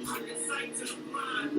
Sight to the blind,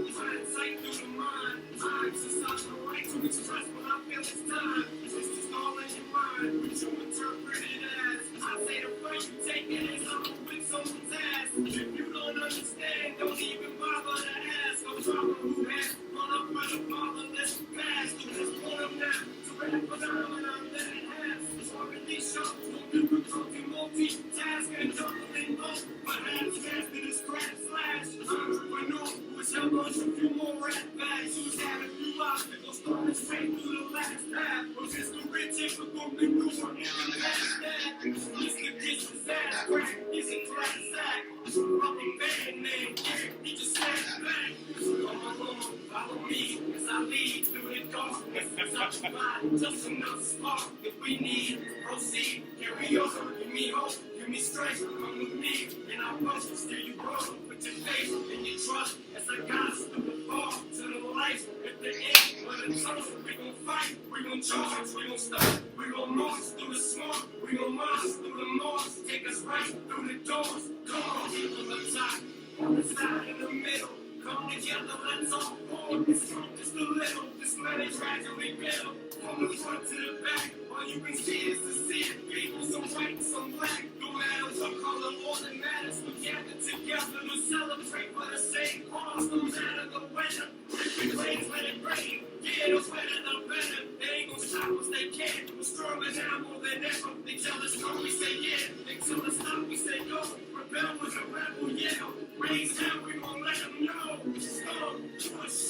sight through the mind. Time to stop the right to express what I feel it's time. This is all in your mind, what you interpret it as. I say the way you take it is I'm with someone's ass. If you don't understand, don't even bother to ask. I'm talking who has run up for the fatherless past. So just put them down to rap for the one I'm letting have. Talking these shows, no difficulty, multitask and juggling both. Perhaps after this crash slash, entrepreneur who is helping us a few more rap bags. Who's had a few obstacles, starting straight through the last path. Or just the rich and the woman who are in the last that. Mr. Gets his ass cracked, he's a class act. I'm a bad name, he just said back. Come along, follow me as I lead through the darkness. Such a vibe, just enough spark that we need. Proceed, carry on, give me hope, give me strength. Come with me, and I'll push you, steer you wrong. Put your faith and your trust as I guide us through the fall to the light at the end of the tunnel. We gon' fight, we gon' charge, we gon' stop, we gon' march through the smoke, we gon' march through the moss, take us right through the doors. Come on, people up top, on the side in the middle. Come together, let's all hold this trunk just a little. This man is gradually built. From the front to the back, all you can see is the sea of people, some white, some black. No matter what color, all that matters, we gather together to celebrate for the same cause. No matter the weather, if it rains, let it rain. Yeah, the weather, the better. They ain't gon' stop us, they can't. We're stronger now more than ever. They tell us no, we say yeah. They tell us stop, we say go. Rebel was a rebel, yeah. Raise down, we gon' let them know. Stop, push,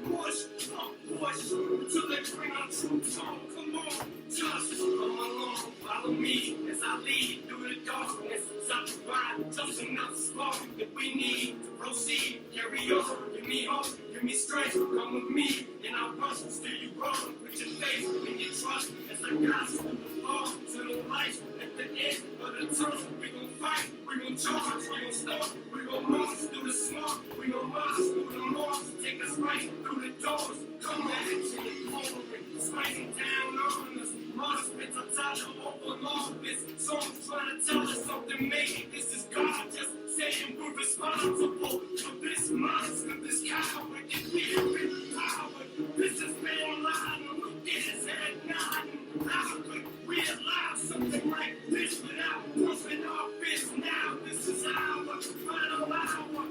push, push, till they bring our troops home. Come on, just come along, follow me as I lead through the darkness. Such a ride, just enough spark that we need to proceed. Carry on, give me hope, give me strength. Come with me, and I'll rush, steer you wrong. Put your faith and your trust as I guide you through the fall to the light at the end of the tunnel. We gon' fight, we gon' charge, we gon' stop, we gon' march through the smoke, we gon' march through the moss, take us right through the doors. Come on, to the moment, spiking down on us. Must be to touch open office. Songs trying to tell us something, maybe this is God just saying we're responsible for this monster, this coward, this weird power. This is man lying, look at his head nodding. How could we allow something like this without pushing our fists? Now this is our final hour.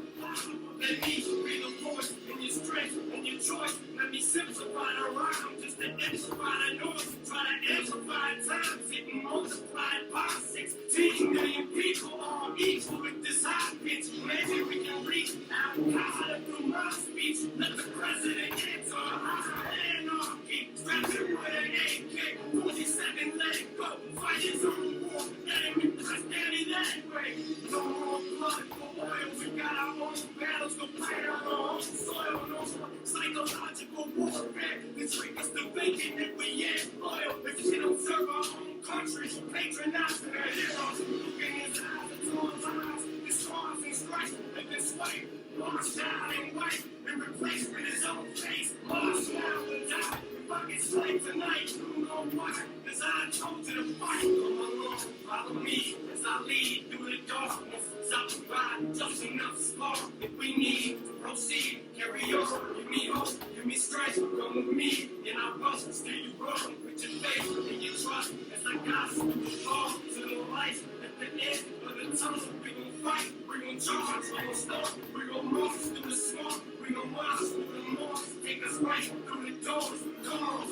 Let me be the voice and your strength and your choice. Let me simplify the rhyme just to amplify the noise. Try to amplify times, it multiplied by 16 million people all equal with this high pitch. Maybe we can reach out higher through my speech. Let the president answer high anarchy. Strapped him with an AK, 47, let it go. Fight his own war, let him impress daddy that way. No more blood for oil, we got our own battles, go fight on our own soil. No more psychological warfare, the trick is the bacon if we ain't loyal. If we don't serve our own country, patronize their heroes. Look in his eyes, it's all eyes, his scars and stripes, and this white, washed out and white, in replacement his own face, lost now and die. If I get slain tonight, you know what? As I told you to fight, come along, follow me as I lead through the darkness. Such a ride, just enough spark that we need to proceed. Carry on, give me hope, give me strength. Come with me, and I'll rush, steer you wrong. With your faith and your trust as I guide you through the fall to the light at the end of the tunnel. We gon' fight, we gon' charge, we gon' stop, we gon' march through the smoke, we gon' march through the moss, take us right through the doors. Come on,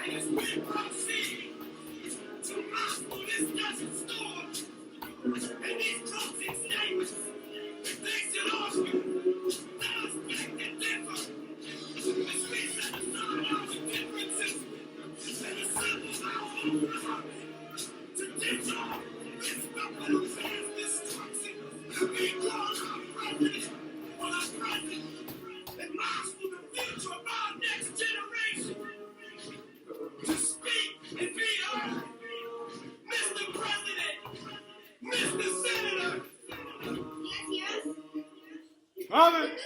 and as we proceed to march through this desert storm, and these closing statements, they should ask you, let us back and differ. As we set aside our differences, and assemble our own army to ditch all this weapon of mass destruction. We call our president, for our president, and march for the future of our next generation. To speak and be heard, Mr. President, Mr. Senator. Yes. Comment.